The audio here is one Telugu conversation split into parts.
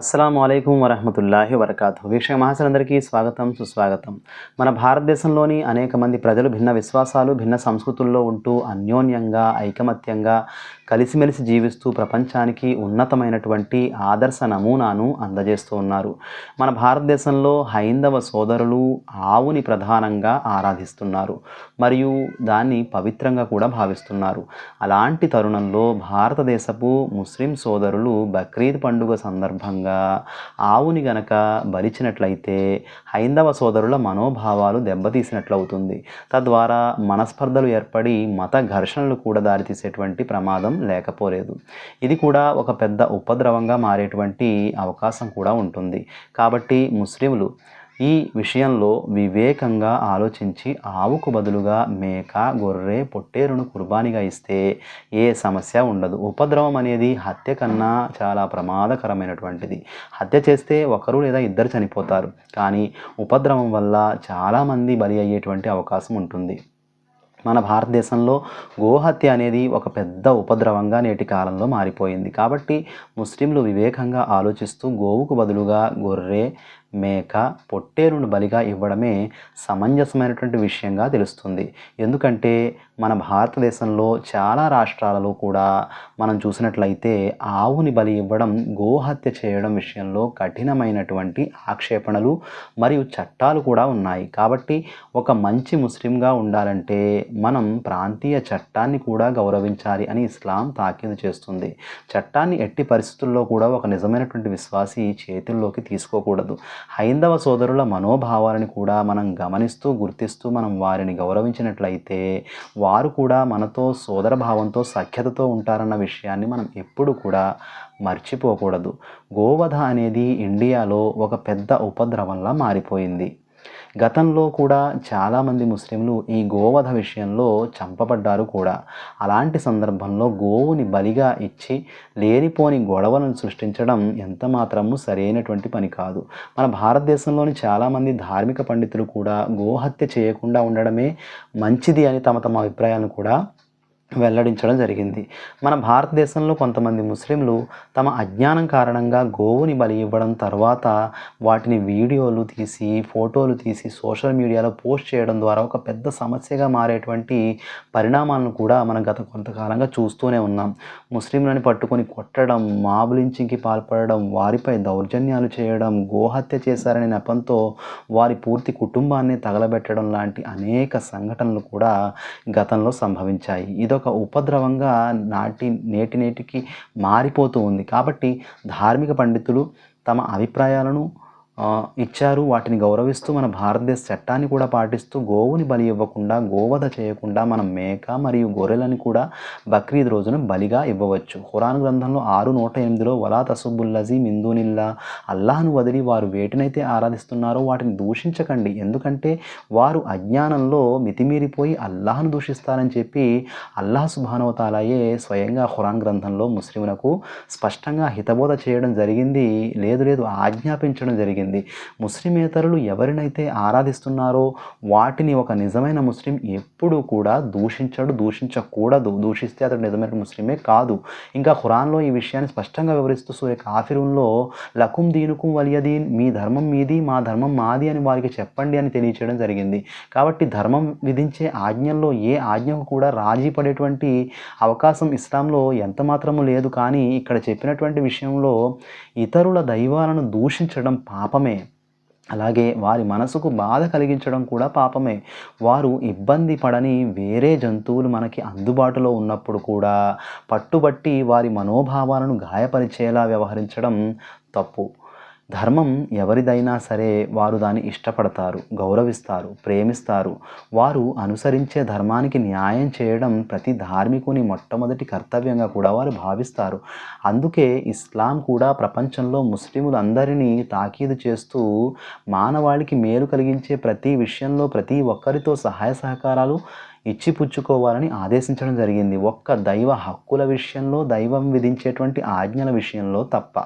అస్సలాము అలైకుం వరహమతుల్లాహి వబరకాతుహు. వీక్షక మహాశయులందరికీ స్వాగతం, సుస్వాగతం. మన భారతదేశంలోని అనేక మంది ప్రజలు భిన్న విశ్వాసాలు, భిన్న సంస్కృతుల్లో ఉంటూ అన్యోన్యంగా, ఐకమత్యంగా, కలిసిమెలిసి జీవిస్తూ ప్రపంచానికి ఉన్నతమైనటువంటి ఆదర్శ నమూనాను అందజేస్తూ ఉన్నారు. మన భారతదేశంలో హైందవ సోదరులు ఆవుని ప్రధానంగా ఆరాధిస్తున్నారు మరియు దాన్ని పవిత్రంగా కూడా భావిస్తున్నారు. అలాంటి తరుణంలో భారతదేశపు ముస్లిం సోదరులు బక్రీద్ పండుగ సందర్భంగా ఆవుని గనక బలిచినట్లయితే హైందవ సోదరుల మనోభావాలు దెబ్బతీసినట్లవుతుంది. తద్వారా మనస్పర్ధలు ఏర్పడి మత ఘర్షణలు కూడా దారితీసేటువంటి ప్రమాదం లేకపోలేదు. ఇది కూడా ఒక పెద్ద ఉపద్రవంగా మారేటువంటి అవకాశం కూడా ఉంటుంది. కాబట్టి ముస్లింలు ఈ విషయంలో వివేకంగా ఆలోచించి ఆవుకు బదులుగా మేక, గొర్రె, పొట్టేరును కుర్బానీగా ఇస్తే ఏ సమస్య ఉండదు. ఉపద్రవం అనేది హత్య కన్నా చాలా ప్రమాదకరమైనటువంటిది. హత్య చేస్తే ఒకరు లేదా ఇద్దరు చనిపోతారు, కానీ ఉపద్రవం వల్ల చాలామంది బలి అయ్యేటువంటి అవకాశం ఉంటుంది. మన భారతదేశంలో గోహత్య అనేది ఒక పెద్ద ఉపద్రవంగా నేటి కాలంలో మారిపోయింది. కాబట్టి ముస్లింలు వివేకంగా ఆలోచిస్తూ గోవుకు బదులుగా గొర్రె, మేక, పొట్టేలును బలిగా ఇవ్వడమే సమంజసమైనటువంటి విషయంగా తెలుస్తుంది. ఎందుకంటే మన భారతదేశంలో చాలా రాష్ట్రాలలో కూడా మనం చూసినట్లయితే ఆవుని బలి ఇవ్వడం, గోహత్య చేయడం విషయంలో కఠినమైనటువంటి ఆక్షేపణలు మరియు చట్టాలు కూడా ఉన్నాయి. కాబట్టి ఒక మంచి ముస్లింగా ఉండాలంటే మనం ప్రాంతీయ చట్టాన్ని కూడా గౌరవించాలి అని ఇస్లాం తాకీదు చేస్తుంది. చట్టాన్ని ఎట్టి పరిస్థితుల్లో కూడా ఒక నిజమైనటువంటి విశ్వాసి చేతుల్లోకి తీసుకోకూడదు. హైందవ సోదరుల మనోభావాలను కూడా మనం గమనిస్తూ, గుర్తిస్తూ మనం వారిని గౌరవించినట్లయితే వారు కూడా మనతో సోదర భావంతో, సఖ్యతతో ఉంటారన్న విషయాన్ని మనం ఎప్పుడు కూడా మర్చిపోకూడదు. గోవధ అనేది ఇండియాలో ఒక పెద్ద ఉపద్రవంలా మారిపోయింది. గతంలో కూడా చాలామంది ముస్లింలు ఈ గోవధ విషయంలో చంపబడ్డారు కూడా. అలాంటి సందర్భంలో గోవుని బలిగా ఇచ్చి లేనిపోని గొడవలను సృష్టించడం ఎంత మాత్రము సరైనటువంటి పని కాదు. మన భారతదేశంలోని చాలామంది ధార్మిక పండితులు కూడా గోహత్య చేయకుండా ఉండడమే మంచిది అని తమ తమ అభిప్రాయాలను కూడా వెల్లడించడం జరిగింది. మన భారతదేశంలో కొంతమంది ముస్లింలు తమ అజ్ఞానం కారణంగా గోవుని బలి ఇవ్వడం, తర్వాత వాటిని వీడియోలు తీసి, ఫోటోలు తీసి సోషల్ మీడియాలో పోస్ట్ చేయడం ద్వారా ఒక పెద్ద సమస్యగా మారేటువంటి పరిణామాలను కూడా మనం గత కొంతకాలంగా చూస్తూనే ఉన్నాం. ముస్లింలని పట్టుకొని కొట్టడం, మాబ్ లించింగ్కి పాల్పడడం, వారిపై దౌర్జన్యాలు చేయడం, గోహత్య చేశారనే నెపంతో వారి పూర్తి కుటుంబాన్ని తగలబెట్టడం లాంటి అనేక సంఘటనలు కూడా గతంలో సంభవించాయి. ఇదొక ఉపద్రవంగా నేటికి మారిపోతూ ఉంది. కాబట్టి ధార్మిక పండితులు తమ అభిప్రాయాలను ఇచ్చారు. వాటిని గౌరవిస్తూ మన భారతదేశ చట్టాన్ని కూడా పాటిస్తూ గోవుని బలి ఇవ్వకుండా, గోవధ చేయకుండా మనం మేక మరియు గొర్రెలను కూడా బక్రీద్ రోజున బలిగా ఇవ్వవచ్చు. ఖురాన్ గ్రంథంలో 6:108లో వలా తసుబ్బుల్లజీ మిందూనిల్లా, అల్లాహ్ను వదిలి వారు వేటినైతే ఆరాధిస్తున్నారో వాటిని దూషించకండి, ఎందుకంటే వారు అజ్ఞానంలో మితిమీరిపోయి అల్లాహ్ను దూషిస్తారని చెప్పి అల్లాహ్ సుబ్హానహు వ తఆలాయే స్వయంగా ఖురాన్ గ్రంథంలో ముస్లింలకు స్పష్టంగా హితబోధ చేయడం జరిగింది. లేదు ఆజ్ఞాపించడం జరిగింది. ముస్లిమేతరులు ఎవరినైతే ఆరాధిస్తున్నారో వాటిని ఒక నిజమైన ముస్లిం ఎప్పుడూ కూడా దూషించకూడదు. దూషిస్తే అతడు నిజమైన ముస్లిమే కాదు. ఇంకా ఖురాన్లో ఈ విషయాన్ని స్పష్టంగా వివరిస్తూ సూర కాఫిరూన్లో లకుం దీనుకుం వలియదీన్, మీ ధర్మం మీది, మా ధర్మం మాది అని వారికి చెప్పండి అని తెలియచేయడం జరిగింది. కాబట్టి ధర్మం విధించే ఆజ్ఞల్లో ఏ ఆజ్ఞకు కూడా రాజీ పడేటువంటి అవకాశం ఇస్లాంలో ఎంత మాత్రము లేదు. కానీ ఇక్కడ చెప్పినటువంటి విషయంలో ఇతరుల దైవాలను దూషించడం పాపమే. అలాగే వారి మనసుకు బాధ కలిగించడం కూడా పాపమే. వారు ఇబ్బంది పడని వేరే జంతువులు మనకి అందుబాటులో ఉన్నప్పుడు కూడా పట్టుబట్టి వారి మనోభావాలను గాయపరిచేలా వ్యవహరించడం తప్పు. ధర్మం ఎవరిదైనా సరే వారు దాన్ని ఇష్టపడతారు, గౌరవిస్తారు, ప్రేమిస్తారు. వారు అనుసరించే ధర్మానికి న్యాయం చేయడం ప్రతి ధార్మికుని మొట్టమొదటి కర్తవ్యంగా కూడా వారు భావిస్తారు. అందుకే ఇస్లాం కూడా ప్రపంచంలో ముస్లిములందరినీ తాకీదు చేస్తూ మానవాళికి మేలు కలిగించే ప్రతి విషయంలో ప్రతి ఒక్కరితో సహాయ సహకారాలు ఇచ్చిపుచ్చుకోవాలని ఆదేశించడం జరిగింది. ఒక్క దైవ హక్కుల విషయంలో, దైవం విధించేటువంటి ఆజ్ఞల విషయంలో తప్ప.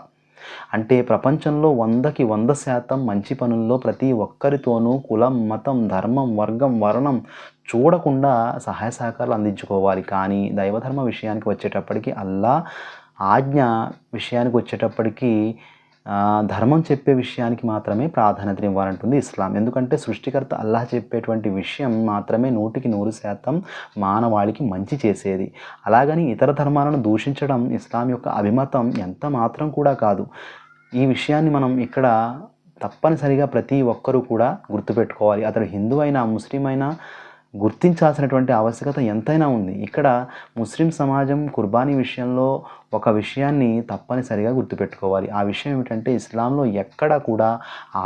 అంటే ప్రపంచంలో 100కి 100% మంచి పనుల్లో ప్రతి ఒక్కరితోనూ కులం, మతం, ధర్మం, వర్గం, వర్ణం చూడకుండా సహాయ సహకారాలు అందించుకోవాలి. కానీ దైవధర్మ విషయానికి వచ్చేటప్పటికి, అల్లా ఆజ్ఞ విషయానికి వచ్చేటప్పటికి ధర్మం చెప్పే విషయానికి మాత్రమే ప్రాధాన్యత ఇవ్వాలంటుంది ఇస్లాం. ఎందుకంటే సృష్టికర్త అల్లాహ్ చెప్పేటువంటి విషయం మాత్రమే 100% మానవాళికి మంచి చేసేది. అలాగని ఇతర ధర్మాలను దూషించడం ఇస్లాం యొక్క అభిమతం ఎంత మాత్రం కూడా కాదు. ఈ విషయాన్ని మనం ఇక్కడ తప్పనిసరిగా ప్రతి ఒక్కరూ కూడా గుర్తుపెట్టుకోవాలి. అతడు హిందూ అయినా ముస్లిం అయినా గుర్తించాల్సినటువంటి ఆవశ్యకత ఎంతైనా ఉంది. ఇక్కడ ముస్లిం సమాజం కుర్బానీ విషయంలో ఒక విషయాన్ని తప్పనిసరిగా గుర్తుపెట్టుకోవాలి. ఆ విషయం ఏమిటంటే ఇస్లాంలో ఎక్కడ కూడా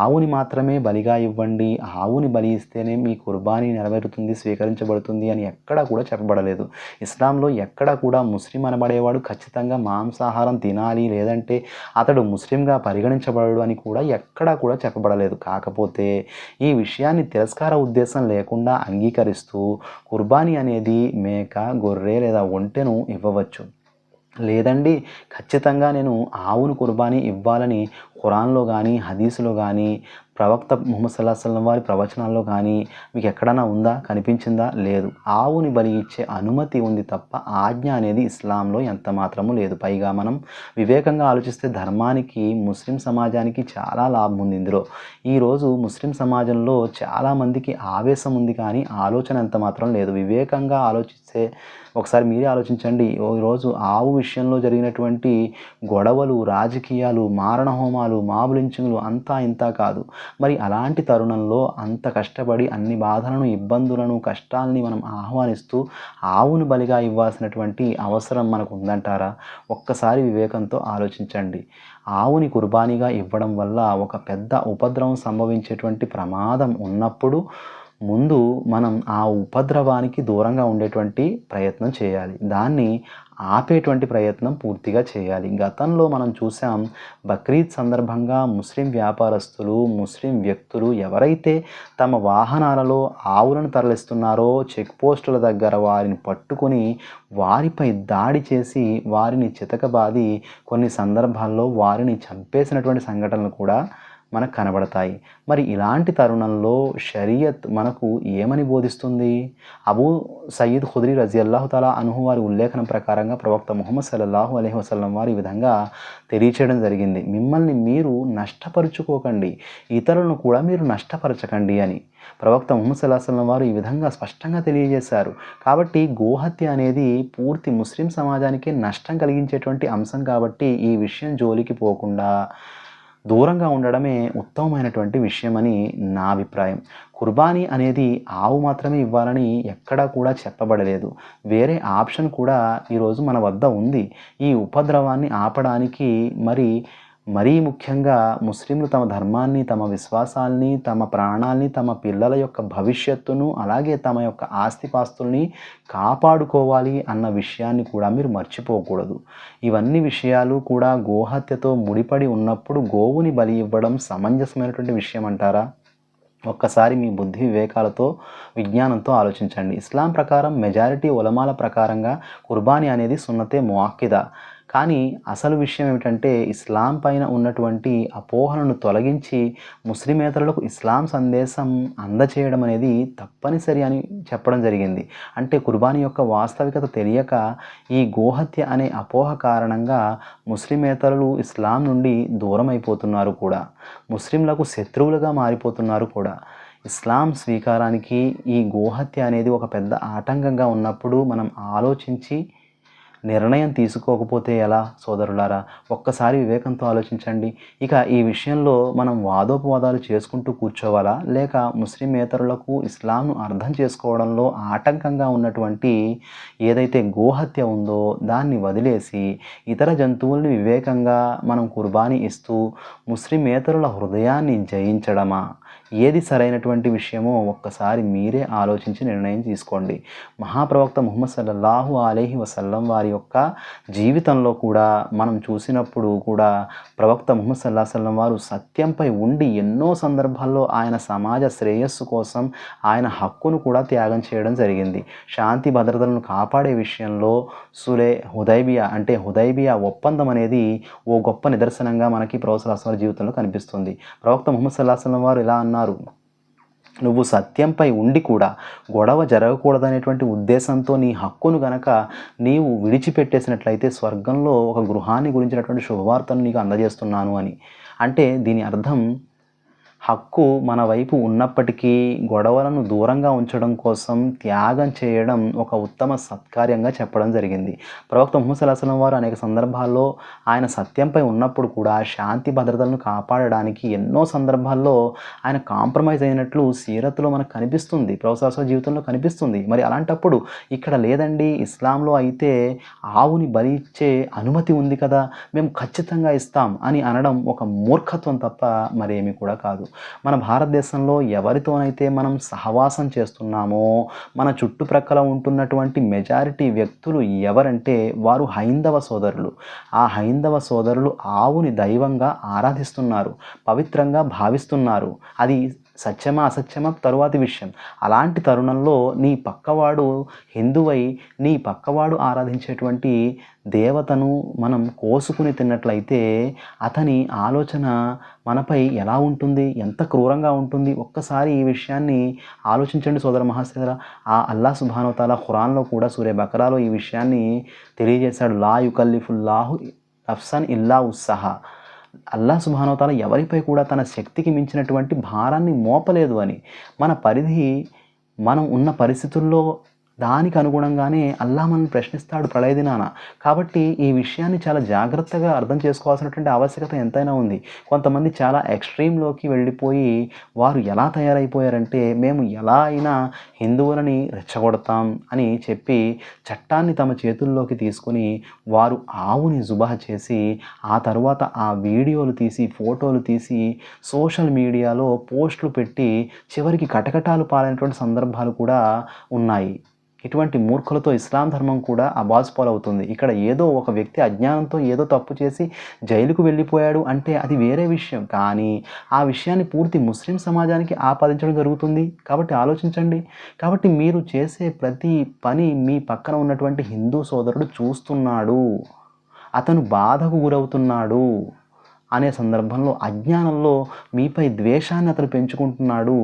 ఆవుని మాత్రమే బలిగా ఇవ్వండి, ఆవుని బలి ఇస్తేనే మీ కుర్బానీ నెరవేరుతుంది, స్వీకరించబడుతుంది అని ఎక్కడా కూడా చెప్పబడలేదు. ఇస్లాంలో ఎక్కడ కూడా ముస్లిం అనబడేవాడు ఖచ్చితంగా మాంసాహారం తినాలి, లేదంటే అతడు ముస్లింగా పరిగణించబడడు అని కూడా ఎక్కడా కూడా చెప్పబడలేదు. కాకపోతే ఈ విషయాన్ని తిరస్కార ఉద్దేశం లేకుండా అంగీకరిస్తూ కుర్బానీ అనేది మేక, గొర్రె లేదా ఒంటెను ఇవ్వవచ్చు. లేదండి ఖచ్చితంగా నేను ఆవును కుర్బానీ ఇవ్వాలని ఖురాన్లో కానీ హదీసులో కానీ ప్రవక్త ముహమ్మద్ సల్లల్లాహు అలైహి వసల్లం వారి ప్రవచనాల్లో కానీ మీకు ఎక్కడైనా ఉందా, కనిపించిందా? లేదు. ఆవుని బలి ఇచ్చే అనుమతి ఉంది తప్ప ఆజ్ఞ అనేది ఇస్లాంలో ఎంత మాత్రము లేదు. పైగా మనం వివేకంగా ఆలోచిస్తే ధర్మానికి ముస్లిం సమాజానికి చాలా లాభం ఉంది ఇందులో. ఈరోజు ముస్లిం సమాజంలో చాలామందికి ఆవేశం ఉంది కానీ ఆలోచన ఎంత మాత్రం లేదు. వివేకంగా ఆలోచిస్తే ఒకసారి మీరే ఆలోచించండి. ఈరోజు ఆవు విషయంలో జరిగినటువంటి గొడవలు, రాజకీయాలు, మారణ హోమాలు, మాబు లించింగ్లు అంతా ఇంతా కాదు. మరి అలాంటి తరుణంలో అంత కష్టపడి అన్ని బాధలను, ఇబ్బందులను, కష్టాలని మనం ఆహ్వానిస్తూ ఆవును బలిగా ఇవ్వాల్సినటువంటి అవసరం మనకు ఉందంటారా? ఒక్కసారి వివేకంతో ఆలోచించండి. ఆవుని కుర్బానీగా ఇవ్వడం వల్ల ఒక పెద్ద ఉపద్రవం సంభవించేటువంటి ప్రమాదం ఉన్నప్పుడు ముందు మనం ఆ ఉపద్రవానికి దూరంగా ఉండేటువంటి ప్రయత్నం చేయాలి. దాన్ని ఆపేటువంటి ప్రయత్నం పూర్తిగా చేయాలి. గతంలో మనం చూసాం, బక్రీద్ సందర్భంగా ముస్లిం వ్యాపారస్తులు, ముస్లిం వ్యక్తులు ఎవరైతే తమ వాహనాలలో ఆవులను తరలిస్తున్నారో చెక్ పోస్టుల దగ్గర వారిని పట్టుకొని వారిపై దాడి చేసి వారిని చితకబాది కొన్ని సందర్భాల్లో వారిని చంపేసినటువంటి సంఘటనలు కూడా మనకు కనబడతాయి. మరి ఇలాంటి తరుణంలో షరియత్ మనకు ఏమని బోధిస్తుంది? అబూ సయీద్ ఖుద్రీ రజియల్లాహు తాలా అన్హు వారి ఉల్లేఖనం ప్రకారంగా ప్రవక్త ముహమ్మద్ సల్లల్లాహు అలైహి వసల్లం వారు ఈ విధంగా తెలియచేయడం జరిగింది. మిమ్మల్ని మీరు నష్టపరుచుకోకండి, ఇతరులను కూడా మీరు నష్టపరచకండి అని ప్రవక్త ముహమ్మద్ సల్లల్లాహు అలైహి వసల్లం వారు ఈ విధంగా స్పష్టంగా తెలియజేశారు. కాబట్టి గోహత్య అనేది పూర్తి ముస్లిం సమాజానికి నష్టం కలిగించేటువంటి అంశం కాబట్టి ఈ విషయం జోలికి పోకుండా దూరంగా ఉండడమే ఉత్తమమైనటువంటి విషయమని నా అభిప్రాయం. కుర్బానీ అనేది ఆవు మాత్రమే ఇవ్వాలని ఎక్కడా కూడా చెప్పబడలేదు. వేరే ఆప్షన్ కూడా ఈరోజు మన వద్ద ఉంది. ఈ ఉపద్రవాన్ని ఆపడానికి మరీ ముఖ్యంగా ముస్లింలు తమ ధర్మాన్ని, తమ విశ్వాసాల్ని, తమ ప్రాణాల్ని, తమ పిల్లల యొక్క భవిష్యత్తును, అలాగే తమ యొక్క ఆస్తిపాస్తుల్ని కాపాడుకోవాలి అన్న విషయాన్ని కూడా మీరు మర్చిపోకూడదు. ఇవన్నీ విషయాలు కూడా గోహత్యతో ముడిపడి ఉన్నప్పుడు గోవుని బలి ఇవ్వడం సమంజసమైనటువంటి విషయం అంటారా? ఒక్కసారి మీ బుద్ధి వివేకాలతో, విజ్ఞానంతో ఆలోచించండి. ఇస్లాం ప్రకారం మెజారిటీ ఉలమాల ప్రకారంగా కుర్బానీ అనేది సున్నతే ముఅక్కిదా. కానీ అసలు విషయం ఏమిటంటే ఇస్లాం పైన ఉన్నటువంటి అపోహలను తొలగించి ముస్లిమేతరులకు ఇస్లాం సందేశం అందచేయడం అనేది తప్పనిసరి అని చెప్పడం జరిగింది. అంటే కుర్బానీ యొక్క వాస్తవికత తెలియక ఈ గోహత్య అనే అపోహ కారణంగా ముస్లిమేతరులు ఇస్లాం నుండి దూరం అయిపోతున్నారు కూడా, ముస్లింలకు శత్రువులుగా మారిపోతున్నారు కూడా. ఇస్లాం స్వీకారానికి ఈ గోహత్య అనేది ఒక పెద్ద ఆటంకంగా ఉన్నప్పుడు మనం ఆలోచించి నిర్ణయం తీసుకోకపోతే ఎలా సోదరులారా? ఒక్కసారి వివేకంతో ఆలోచించండి. ఇక ఈ విషయంలో మనం వాదోపవాదాలు చేసుకుంటూ కూర్చోవాలా, లేక ముస్లిమేతరులకు ఇస్లాంను అర్థం చేసుకోవడంలో ఆటంకంగా ఉన్నటువంటి ఏదైతే గోహత్య ఉందో దాన్ని వదిలేసి ఇతర జంతువుల్ని వివేకంగా మనం కుర్బానీ ఇస్తూ ముస్లిమేతరుల హృదయాన్ని జయించడమా? ఏది సరైనటువంటి విషయమో ఒక్కసారి మీరే ఆలోచించి నిర్ణయం తీసుకోండి. మహాప్రవక్త ముహమ్మద్ సల్లల్లాహు అలైహి వసల్లం వారి యొక్క జీవితంలో కూడా మనం చూసినప్పుడు కూడా ప్రవక్త ముహమ్మద్ సల్లల్లాహు అలైహి వసల్లం వారు సత్యంపై ఉండి ఎన్నో సందర్భాల్లో ఆయన సమాజ శ్రేయస్సు కోసం ఆయన హక్కును కూడా త్యాగం చేయడం జరిగింది. శాంతి భద్రతలను కాపాడే విషయంలో హుదైబియా ఒప్పందం అనేది ఓ గొప్ప నిదర్శనంగా మనకి ప్రవక్త సల్లల్లాహు అలైహి వసల్లం జీవితంలో కనిపిస్తుంది. ప్రవక్త ముహమ్మద్ సల్లల్లాహు అలైహి వసల్లం వారు ఇలా అన్నారు, నువ్వు సత్యంపై ఉండి కూడా గొడవ జరగకూడదనేటువంటి ఉద్దేశంతో నీ హక్కును గనక నీవు విడిచిపెట్టేసినట్లయితే స్వర్గంలో ఒక గృహాన్ని గురించినటువంటి శుభవార్తను నీకు అందజేస్తున్నాను అని. అంటే దీని అర్థం హక్కు మన వైపు ఉన్నప్పటికీ గొడవలను దూరంగా ఉంచడం కోసం త్యాగం చేయడం ఒక ఉత్తమ సత్కార్యంగా చెప్పడం జరిగింది. ప్రవక్త ముహమ్మద్ సల్లల్లాహు అలైహి వసల్లం వారు అనేక సందర్భాల్లో ఆయన సత్యంపై ఉన్నప్పుడు కూడా శాంతి భద్రతలను కాపాడడానికి ఎన్నో సందర్భాల్లో ఆయన కాంప్రమైజ్ అయినట్లు సీరత్లో మనకు కనిపిస్తుంది, ప్రవక్త జీవితంలో కనిపిస్తుంది. మరి అలాంటప్పుడు ఇక్కడ లేదండి, ఇస్లాంలో అయితే ఆవుని బలి ఇచ్చే అనుమతి ఉంది కదా, మేము ఖచ్చితంగా ఇస్తాం అని అనడం ఒక మూర్ఖత్వం తప్ప మరేమీ కూడా కాదు. మన భారతదేశంలో ఎవరితోనైతే మనం సహవాసం చేస్తున్నామో మన చుట్టుప్రక్కల ఉంటున్నటువంటి మెజారిటీ వ్యక్తులు ఎవరంటే వారు హైందవ సోదరులు. ఆ హైందవ సోదరులు ఆవుని దైవంగా ఆరాధిస్తున్నారు, పవిత్రంగా భావిస్తున్నారు. అది సత్యమా అసత్యమా తరువాతి విషయం. అలాంటి తరుణంలో నీ పక్కవాడు హిందువై నీ పక్కవాడు ఆరాధించేటువంటి దేవతను మనం కోసుకుని తిన్నట్లయితే అతని ఆలోచన మనపై ఎలా ఉంటుంది, ఎంత క్రూరంగా ఉంటుంది. ఒక్కసారి ఈ విషయాన్ని ఆలోచించండి సోదర మహాశయులారా. ఆ అల్లాహ్ సుబ్హానహు వ తఆలా ఖురాన్లో కూడా సూరే బకరాలో ఈ విషయాన్ని తెలియజేశాడు. లా యుకల్లిఫుల్లాహు నఫ్సన్ ఇల్లా ఉస్సహా. అల్లాహ్ సుబ్హానహు వ తఆలా ఎవరిపై కూడా తన శక్తికి మించినటువంటి భారాన్ని మోపలేదు అని. మన పరిధి మనం ఉన్న పరిస్థితుల్లో దానికి అనుగుణంగానే అల్లాహ్ మనల్ని ప్రశ్నిస్తాడు ప్రళయ దినాన. కాబట్టి ఈ విషయాన్ని చాలా జాగ్రత్తగా అర్థం చేసుకోవాల్సినటువంటి ఆవశ్యకత ఎంతైనా ఉంది. కొంతమంది చాలా ఎక్స్ట్రీమ్లోకి వెళ్ళిపోయి వారు ఎలా తయారైపోయారంటే మేము ఎలా అయినా హిందువులని రెచ్చగొడతాం అని చెప్పి చట్టాన్ని తమ చేతుల్లోకి తీసుకుని వారు ఆవుని జుబాహ్ చేసి ఆ తర్వాత ఆ వీడియోలు తీసి ఫోటోలు తీసి సోషల్ మీడియాలో పోస్టులు పెట్టి చివరికి కటకటాలు పాలైనటువంటి సందర్భాలు కూడా ఉన్నాయి. ఇటువంటి మూర్ఖులతో ఇస్లాం ధర్మం కూడా అబాస్పాలవుతుంది. ఇక్కడ ఏదో ఒక వ్యక్తి అజ్ఞానంతో ఏదో తప్పు చేసి జైలుకు వెళ్ళిపోయాడు అంటే అది వేరే విషయం. కానీ ఆ విషయాన్ని పూర్తి ముస్లిం సమాజానికి ఆపాదించడం జరుగుతుంది. కాబట్టి ఆలోచించండి. కాబట్టి మీరు చేసే ప్రతి పని మీ పక్కన ఉన్నటువంటి హిందూ సోదరుడు చూస్తున్నాడు, అతను బాధకు గురవుతున్నాడు అనే సందర్భంలో అజ్ఞానంలో మీపై ద్వేషాన్ని అతను పెంచుకుంటున్నాడు.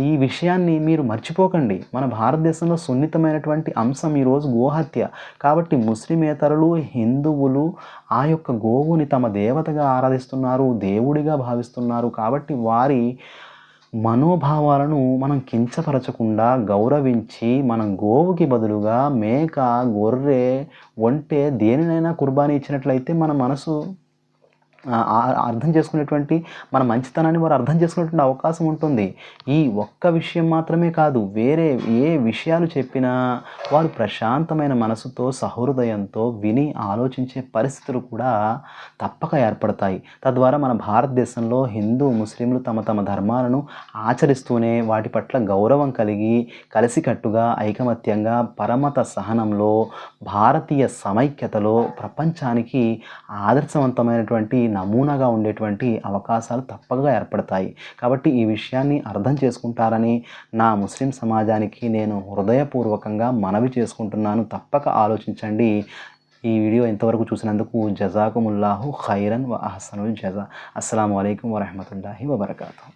ఈ విషయాన్ని మీరు మర్చిపోకండి. మన భారతదేశంలో సున్నితమైనటువంటి అంశం ఈరోజు గోహత్య. కాబట్టి ముస్లిమేతరులు హిందువులు ఆ యొక్క గోవుని తమ దేవతగా ఆరాధిస్తున్నారు, దేవుడిగా భావిస్తున్నారు. కాబట్టి వారి మనోభావాలను మనం కించపరచకుండా గౌరవించి మనం గోవుకి బదులుగా మేక, గొర్రె, ఒంటె దేనినైనా కుర్బానీ ఇచ్చినట్లయితే మన మనసు అర్థం చేసుకునేటువంటి మన మంచితనాన్ని వారు అర్థం చేసుకునేటువంటి అవకాశం ఉంటుంది. ఈ ఒక్క విషయం మాత్రమే కాదు, వేరే ఏ విషయాలు చెప్పినా వారు ప్రశాంతమైన మనసుతో సహృదయంతో విని ఆలోచించే పరిస్థితులు కూడా తప్పక ఏర్పడతాయి. తద్వారా మన భారతదేశంలో హిందూ ముస్లింలు తమ తమ ధర్మాలను ఆచరిస్తూనే వాటి పట్ల గౌరవం కలిగి కలిసికట్టుగా ఐకమత్యంగా పరమత సహనంలో భారతీయ సమైక్యతలో ప్రపంచానికి ఆదర్శవంతమైనటువంటి నమూనాగా ఉండేటువంటి అవకాశాలు తప్పగా ఏర్పడతాయి. కాబట్టి ఈ విషయాన్ని అర్థం చేసుకుంటారని నా ముస్లిం సమాజానికి నేను హృదయపూర్వకంగా మనవి చేసుకుంటున్నాను. తప్పక ఆలోచించండి. ఈ వీడియో ఇంతవరకు చూసినందుకు జజాకుముల్లాహు ఖైరన్ వ అహ్సనుల్ జజా. అస్సలాము అలైకుం వరహ్మతుల్లాహి వబరకాతుహు.